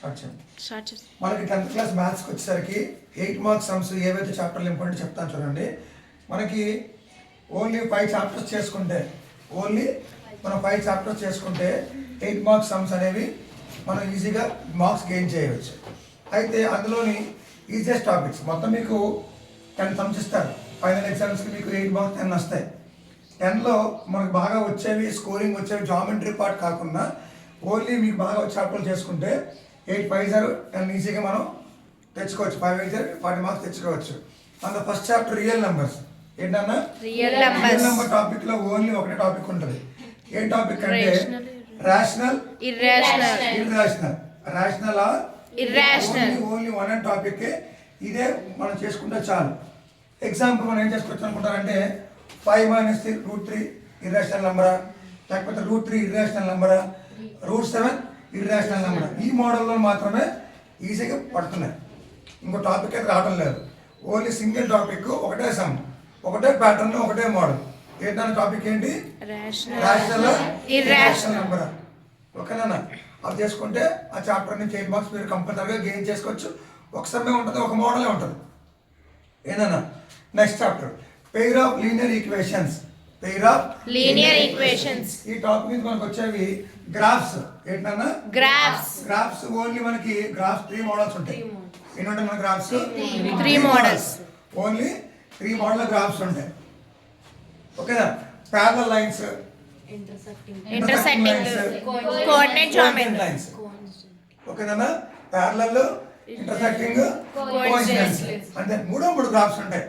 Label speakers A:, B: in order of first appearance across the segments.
A: Start చేయండి.
B: మనకి 10th class మ్యాథ్స్కి వచ్చేసరికి 8 మార్క్స్ సమ్స్ ఏవైతే చాప్టర్లు ఇంపార్టెంట్ చెప్తాను చూడండి. మనకి ఓన్లీ 5 చాప్టర్స్ చేసుకుంటే మనం 5 చాప్టర్స్ చేసుకుంటే 8 మార్క్స్ సమ్స్ అనేవి మనం ఈజీగా మార్క్స్ గెయిన్ చేయవచ్చు. అయితే అందులోని ఈజియెస్ట్ టాపిక్స్ మొత్తం మీకు 10 సమ్స్ ఇస్తారు. ఫైనల్ ఎగ్జామ్స్కి మీకు 8 మార్క్స్ 10 వస్తాయి. 10లో మనకు బాగా వచ్చేవి స్కోరింగ్ వచ్చేవి జామెట్రీ పార్ట్ కాకుండా ఓన్లీ మీకు బాగా వచ్చే చాప్టర్లు చేసుకుంటే 8 5 10 ఈజీగా మనం తెచ్చుకోవచ్చు. 5 5 40 మార్క్స్ తెచ్చుకోవచ్చు. అందులో ఫస్ట్ చాప్టర్ రియల్ నెంబర్స్ ఏంటన్నా రియల్ నెంబర్ టాపిక్ లో ఓన్లీ ఒకటే టాపిక్ ఉంటుంది. ఏ టాపిక్ అంటే rational irrational only one and topic. ఇదే మనం చేసుకుంటే చాలు. ఎగ్జాంపుల్ మనం ఏం చేసుకోవచ్చు అనుకుంటారంటే 5 - √3 ఇర్రేషనల్ నెంబరా, లేకపోతే √3 ఇర్రేషనల్ నెంబరా, √7 ఇర్రేషనల్ నెంబర్. ఈ మోడల్లో మాత్రమే ఈజీగా పడుతున్నాయి. ఇంకో టాపిక్ అయితే రావడం లేదు. ఓన్లీ సింగిల్ టాపిక్, ఒకటే సమ్, ఒకటే ప్యాటర్న్, ఒకటే మోడల్. ఏంటన్న టాపిక్ ఏంటి? Rational irrational number. ఓకేనా? అది చేసుకుంటే ఆ చాప్టర్ నుంచి 8 మార్క్స్ మీరు కంపల్సరీగా గెయిన్ చేసుకోవచ్చు. ఒక సమ్మే ఉంటుంది, ఒక మోడలే ఉంటుంది. ఏదన్నా next chapter pair of linear equations. ఈ టాపిక్ మీద మనకు వచ్చేవి గ్రాఫ్స్. ఏంటన్నా గ్రాఫ్స్ ఓన్లీ మనకి గ్రాఫ్స్ 3 మోడల్స్ ఉంటాయి. ఏంటంటే మన graphs
A: 3 models,
B: only 3 model graphs ఉంటాయి. ఓకేనా? Parallel lines,
A: intersecting, coordinate geometry
B: lines. ఓకేనా? Parallel, intersecting, coincidence. అంటే 3 గ్రాఫ్స్ ఉంటాయి.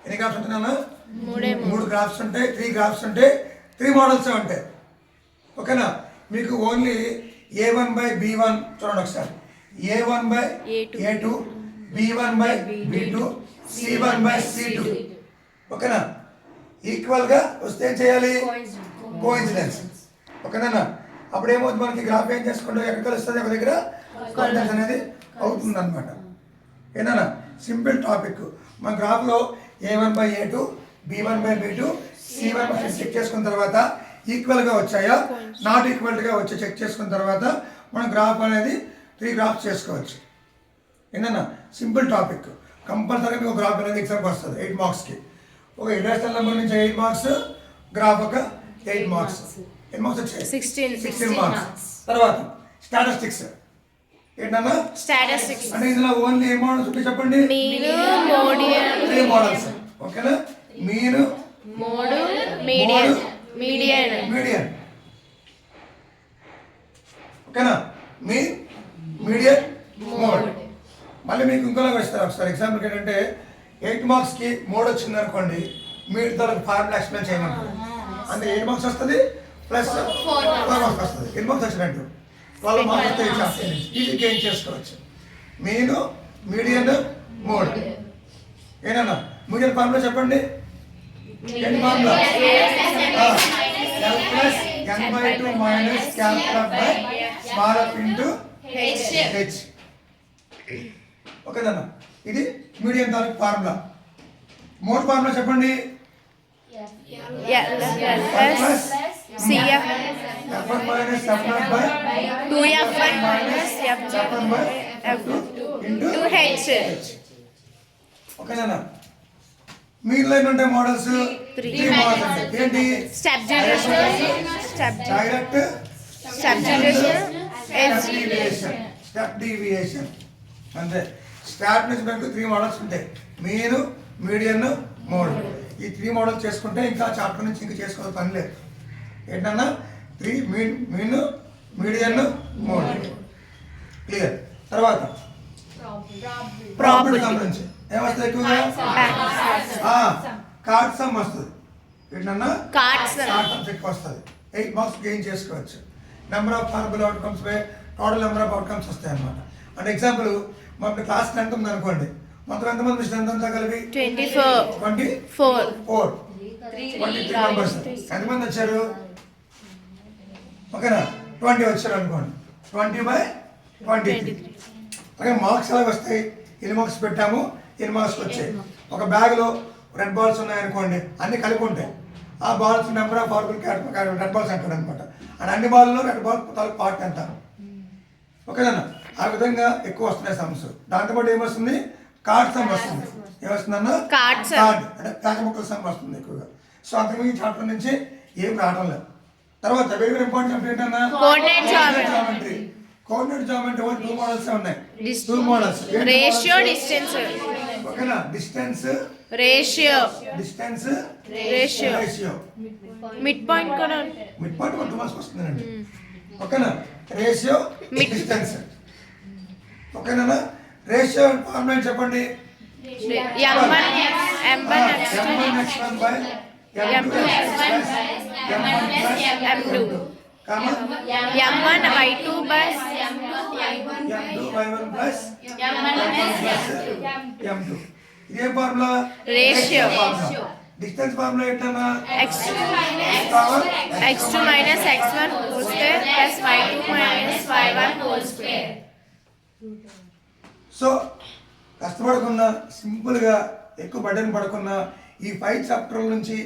B: ఎన్ని గ్రాఫ్స్ ఉంటాయన్నా? 3 గ్రాఫ్స్ ఉంటాయి. 3 గ్రాఫ్స్ ఉంటాయి. 3 మోడల్స్ ఉంటాయి. ఓకేనా? మీకు ఓన్లీ A1/B1 చూడండి ఒకసారి. A1/A2, B1/B2, C1/C2. ఓకేనా? ఈక్వల్గా వస్తే ఏం చేయాలి? కోఇన్సిడెన్స్. ఓకేనా? అప్పుడు ఏమవుతుంది, మనకి గ్రాఫ్ ఏం చేసుకుంటే ఎక్కడ కలుస్తుంది, ఒక దగ్గర కోఇన్సిడెన్స్ అనేది అవుతుంది అనమాట. ఏనా సింపుల్ టాపిక్. మన గ్రాఫ్లో A1/A2, B1/B2, C1/C2 చెక్ చేసుకున్న తర్వాత ఈక్వల్గా వచ్చాయా, నాట్ ఈక్వల్గా వచ్చి చెక్ చేసుకున్న తర్వాత మనం గ్రాఫ్ అనేది 3 గ్రాఫ్స్ చేసుకోవచ్చు. ఏంటన్నా సింపుల్ టాపిక్. కంపల్సరీగా మీకు గ్రాఫ్ అనేది ఎగ్జామ్కి వస్తుంది 8 మార్క్స్కి. ఒక ఇర్రేషనల్ నెంబర్ నుంచి 8 మార్క్స్, గ్రాఫ్ ఒక 8 మార్క్స్. 8 మార్క్స్ వచ్చాయి 16 మార్క్స్. తర్వాత స్టాటిస్టిక్స్. ఏంటన్నా
A: స్టాటిస్టిక్స్
B: అంటే ఇందులో ఓన్లీ ఏ మోడల్స్ ఉంటాయి చెప్పండి? 3 మోడల్స్. ఓకేనా? Mean,
A: mode, median.
B: ఓకేనా? Median, mode. మళ్ళీ మీకు ఇంకోలాగా వస్తారు. ఒకసారి ఎగ్జాంపుల్కి ఏంటంటే 8 మార్క్స్కి మోడ్ వచ్చింది అనుకోండి, మీడ్ తో ఫార్ములా ఎక్స్ప్లెయిన్ చేయమంటారు. అంటే 8 మార్క్స్ వస్తుంది ప్లస్ 4 మార్క్స్ వస్తుంది. 8 మార్క్స్ వచ్చినట్టు 12 మార్క్స్ వస్తే ఈజీ గెయిన్ చేసుకోవచ్చు. Mean, median, mode. ఏనా మీడియన్ ఫార్ములా చెప్పండి? ఏంటి formula? L+N/2 - F/f into H. ఓకేదన్నా? ఇది మీడియన్ తాలూకు ఫార్ములా. మోడ్ ఫార్ములా చెప్పండి?
A: CF
B: F1 - F0/2F1 - F2 H. ఓకేనా? మీలో ఎన్ని మోడల్స్? 3 మోడల్స్ ఉంటాయి. ఏంటి? Direct, step deviation. అంతే. స్టార్ట్ నుంచి మనకు 3 మోడల్స్ ఉంటాయి. Mean, median, mode. ఈ 3 మోడల్స్ చేసుకుంటే ఇంకా చాప్టర్ నుంచి ఇంకా చేసుకోవాలి పని లేదు. ఏంటన్నా 3 మీన్, మీడియన్, మోడ్. క్లియర్? తర్వాత ప్రాపర్టీ సమ్ నుంచి ఏమొస్తుంది? ఎక్కువగా కార్డ్ సమ్ వస్తుంది. ఏంటన్నా కార్డ్ సమ్ ఎక్కువ వస్తుంది. 8 మార్క్స్ గెయిన్ చేసుకోవచ్చు. Number of formula outcomes by total number of outcomes వస్తాయి అన్నమాట. అంటే ఎగ్జాంపుల్ మన క్లాస్ స్ట్రెంత్ ఉంది అనుకోండి, మొత్తం ఎంతమంది స్ట్రెంత్ అంతా కలిపి 24 23 మెంబర్స్. ఎంతమంది వచ్చారు? ఓకేనా? 20 వచ్చారు అనుకోండి. 20/23. అలాగే మార్క్స్ ఎలాగ వస్తాయి? ఎన్ని మార్క్స్ పెట్టాము, ఎన్ని మార్క్స్ వచ్చాయి. ఒక బ్యాగ్లో రెడ్ బాల్స్ ఉన్నాయనుకోండి, అన్ని కలిపి ఉంటాయి. ఆ balls number of red balls అంటారు అనమాట. అండ్ అన్ని బాల్లో రెడ్ బాల్ పార్ట్ అంటారు. ఓకేనా? ఆ విధంగా ఎక్కువ వస్తున్నాయి సమ్స్. దాంతోపాటు ఏమొస్తుంది, కార్డ్ సమ్ వస్తుంది. ఏమొస్తుందన్న
A: కార్డ్ sum.
B: కార్డ్ అంటే పేక ముక్కల సమ్ వస్తుంది ఎక్కువగా. సో అంతకుమించి చాప్టర్ నుంచి ఏం రావడం లేదు. తర్వాత వెరీ వెరీ ఇంపార్టెంట్ చాప్టర్ ఏంటన్నా
A: Coordinate geometry.
B: Geometry. Coordinate geometry 2 models ఉన్నాయి.
A: Dis-
B: 2 models.
A: రేషియో డిస్టెన్స్
B: ఓకేనా, distance
A: ratio
B: distance
A: ratio
B: ratio
A: mid point కూడా
B: మిడ్ పాయింట్ 1 మార్క్స్ వస్తుందండి. ఓకేనా, రేషియో డిస్టెన్స్. ఓకేనా, రేషియో ఫార్ములా చెప్పండి.
A: M1 M1
B: M1 x1 by M2 x1
A: M2
B: comma
A: M1 Y2 by
B: M2 y1 plus M2. ఇదే formula
A: Ratio.
B: Distance formula ఏంటన్నా
A: x2 minus x1 whole square plus y2 minus y1 whole square.
B: So కష్టపడకుండా సింపుల్గా ఎక్కువ burden పడకుండా ఈ 5 చాప్టర్ల నుంచి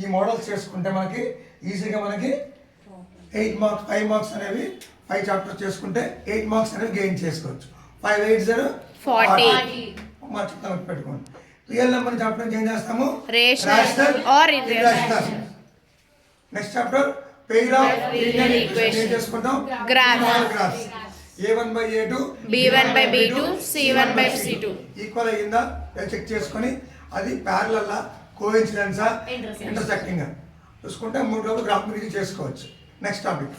B: ఈ models చేసుకుంటే మనకి ఈజీగా మనకి 5 మార్క్స్ అనేవి 5 చాప్టర్స్ చేసుకుంటే 8 మార్క్స్ అనేవి గెయిన్ చేసుకోవచ్చు. 5 8 0
A: 40.
B: మార్క్స్ పెట్టుకోండి. రియల్ నెంబర్ చాప్టర్ నుంచి ఏం చేస్తాము,
A: Rational or irrational.
B: Next chapter pair of linear equation
A: equation.
B: చేసుకుంటాం.
A: Graph.
B: Graphs a1 by a2
A: B1 by B2 C1 by C2
B: equal అయ్యిందా చెక్ చేసుకొని అది ప్యారలల్ కోఇన్సిడెన్సా ఇంటర్సెక్టింగ్ చూసుకుంటే 3 రోజులు గ్రాఫ్ మీద చేసుకోవచ్చు. నెక్స్ట్ టాపిక్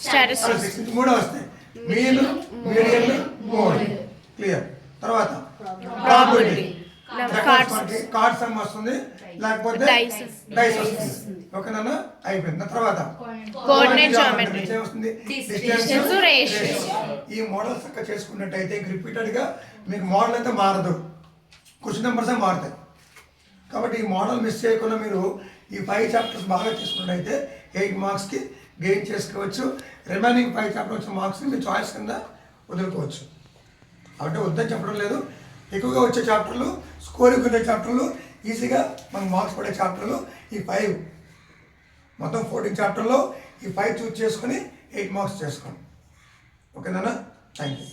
A: statistics
B: మూడో వస్తాయి, మీన్ మీడియన్ మోడ్. క్లియర్. తర్వాత
A: probability
B: కార్డ్ సమ్ వస్తుంది, లేకపోతే
A: Dice.
B: డైస్ వస్తుంది. ఓకేనా, అయిపోయింది. తర్వాత
A: Coordinate geometry.
B: వస్తుంది,
A: Distance ratio.
B: ఈ మోడల్స్ చక్కగా చేసుకున్నట్టయితే రిపీటెడ్ గా మీకు మోడల్ అయితే మారదు, క్వశ్చన్ నెంబర్స్ మారుతాయి. కాబట్టి ఈ మోడల్ మిస్ చేయకుండా మీరు ఈ 5 చాప్టర్స్ బాగా తీసుకున్నట్టయితే 8 మార్క్స్కి గెయిన్ చేసుకోవచ్చు. రిమైనింగ్ 5 చాప్టర్ వచ్చిన మార్క్స్ని మీ చాయిస్ కింద వదులుకోవచ్చు. కాబట్టి వద్దని చెప్పడం లేదు, ఎక్కువగా వచ్చే చాప్టర్లు స్కోరింగ్ ఉండే చాప్టర్లు ఈజీగా మనకు మార్క్స్ పడే చాప్టర్లు ఈ 5. మొత్తం 14 చాప్టర్లో ఈ 5 చూస్ చేసుకొని 8 మార్క్స్ చేసుకోండి. ఓకేనా, థ్యాంక్ యూ.